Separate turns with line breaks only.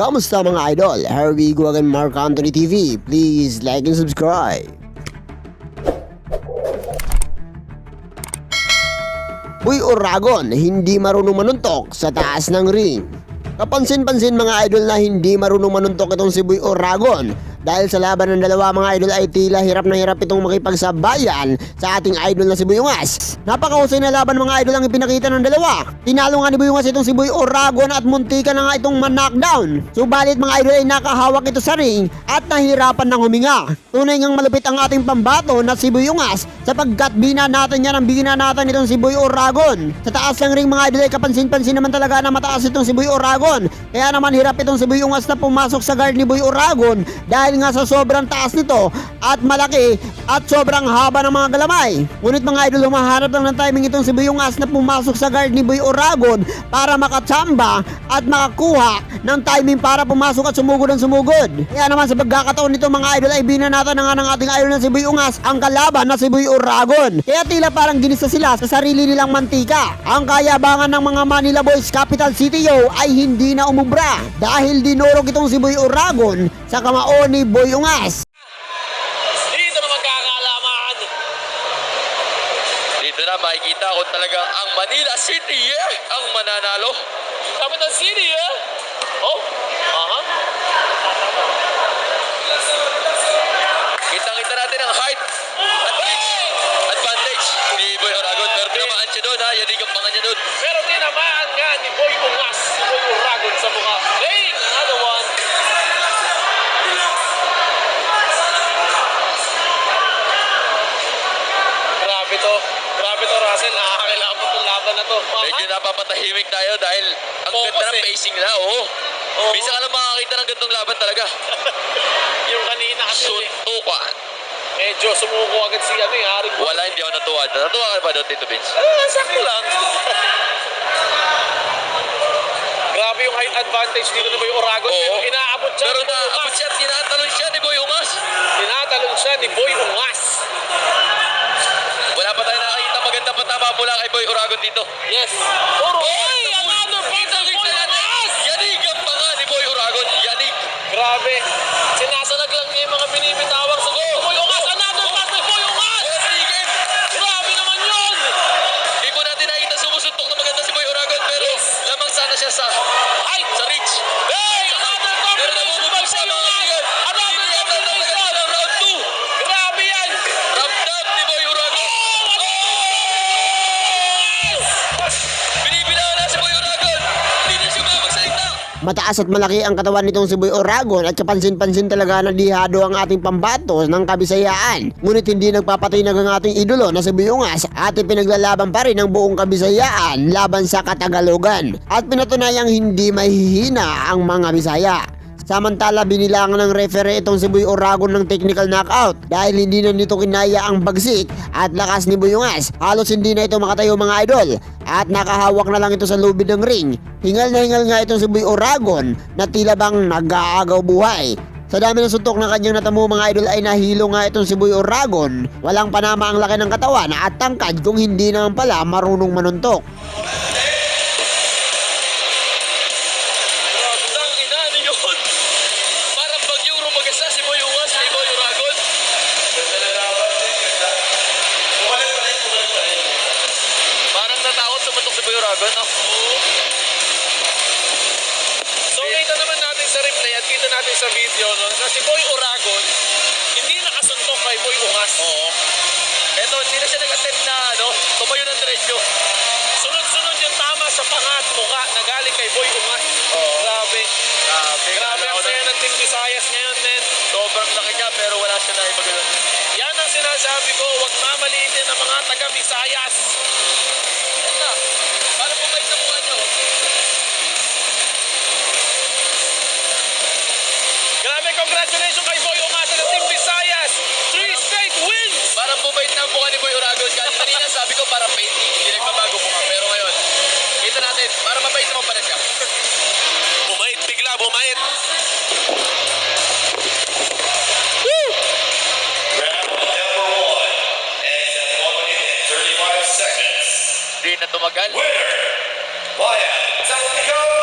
Kamusta mga idol? Here we go again, Mark Anthony TV. Please like and subscribe. Boy Uragon, hindi marunong manuntok sa taas ng ring. Kapansin-pansin mga idol na hindi marunong manuntok itong si Boy Uragon. Dahil sa laban ng dalawa mga idol ay tila hirap na hirap itong makipagsabayan sa ating idol na si Boy Ungas. Napakahusay na laban mga idol ang ipinakita ng dalawa. Tinalo nga ni Boy Ungas itong si Boy Uragon at muntika na nga itong man-knockdown. Subalit mga idol ay nakahawak ito sa ring at nahirapan ng huminga. Tunay ngang malupit ang ating pambato na si Boy Ungas sapagkat binanatan itong si Boy Uragon. Sa taas ng ring mga idol ay kapansin-pansin naman talaga na mataas itong si Boy Uragon. Kaya naman hirap itong si Boy Ungas na pumasok sa guard ni Boy Uragon dahil nga sa sobrang taas nito at malaki at sobrang haba ng mga galamay. Ngunit mga idol, humahanap lang ng timing itong si Boy Ungas na pumasok sa guard ni Boy Uragon para makatsamba at makakuha ng timing para pumasok at sumugod ng sumugod. Kaya naman sa pagkakataon nito mga idol ay binanatan na nga ng ating idol na si Boy Ungas ang kalaban na si Boy Uragon. Kaya tila parang ginisa sila sa sarili nilang mantika. Ang kayabangan ng mga Manila Boys Capital City ay hindi na umubra dahil dinurog itong si Boy Uragon sa kamao ni Boy Ungas.
Dito na magkakalaman. Dito na makikita ko talagang ang Manila City ang mananalo. Capital City Oh, Kita-kita natin ang height at reach advantage ni Boy Uragon. Pero tinamaan siya doon yanig ang panga niya doon. Pero tinamaan nga ni Boy Ungas, si Boy Uragon sa mukha. Hey, another one. Grabe to Russell, nakakailangan itong laban na to. Medyo napapatahimik tayo dahil ang ganda ng pacing nila, Bisa ka lang makakita ng gandong laban talaga. Yung kanina kasi suntukan. Medyo sumuko agad si Haring. Wala, hindi ako natuwa. Natuwa ka ba doon, Tito Vince? Sakto lang. Grabe yung height advantage dito ni Boy Uragon. Pero inaabot siya. Pero naabot siya, tinatalon siya ni Boy Ungas. Tinatalon siya ni Boy Ungas. Wala pa tayo nakakita maganda patama mula kay Boy Uragon dito. Yes. Another point of Boy Ungas! Yanig ang panga ni Boy Uragon. Yanig. Grabe. Sinasalag lang niya yung mga binibitawang sa Boy Ungas. Another point of Boy Ungas! Grabe naman yun! Di po natin nakita sumusuntok na maganda si Boy Uragon pero lamang sana siya sa height, sa reach. Hey! Another combination by Boy Ungas! Another combination! Round 2! Grabe yan! Ramdam ni Boy Uragon! Binibilang na si Boy Uragon! Hindi na siya mamagsalita!
Mataas at malaki ang katawan nitong si Boy Uragon at kapansin-pansin talaga na dihado ang ating pambato ng Kabisayaan. Ngunit hindi nagpapatinag ang ating idolo na si Boy Ungas at ipinaglalaban pa rin ang buong Kabisayaan laban sa Katagalogan. At pinatunayang hindi mahihina ang mga Bisaya. Samantala binilangan ng referee itong si Boy Uragon ng technical knockout dahil hindi na nito kinaya ang bagsik at lakas ni Boy Ungas. Halos hindi na ito makatayo mga idol at nakahawak na lang ito sa lubid ng ring. Hingal na hingal nga itong si Boy Uragon na tila bang nag-aagaw buhay. Sa dami ng suntok ng kanyang natamo mga idol ay nahilo nga itong si Boy Uragon. Walang panama ang laki ng katawan at tangkad kung hindi naman pala marunong manuntok.
So kita naman natin sa replay at kita natin sa video na si Boy Uragon hindi nakasuntok kay Boy Ungas. Eto, hindi na siya nag-attempt na tumayo ng diretso. Sunod-sunod yung tama sa panga at mukha na galing kay Boy Ungas. Grabe ang saya ng Team Visayas ngayon, men. Sobrang laki niya pero wala siya na ibagalan. Yan ang sinasabi ko, huwag mamaliitin ang mga taga-Visayas. Yan na. Para bumait na mukha niyo. Grabe, congratulations kay Boy Ungas ng Team Visayas. 3 straight wins! Parang bumait na mukha ni Boy Uragon. Kanina sabi ko para painting, hindi nagbabago mukha. Pero ngayon, kita natin, para mabait naman pala siya. Bumait, bigla bumait. Woo!
Round number 1 ends at 1 minute and 35 seconds.
Di na tumagal.
Winner, via technical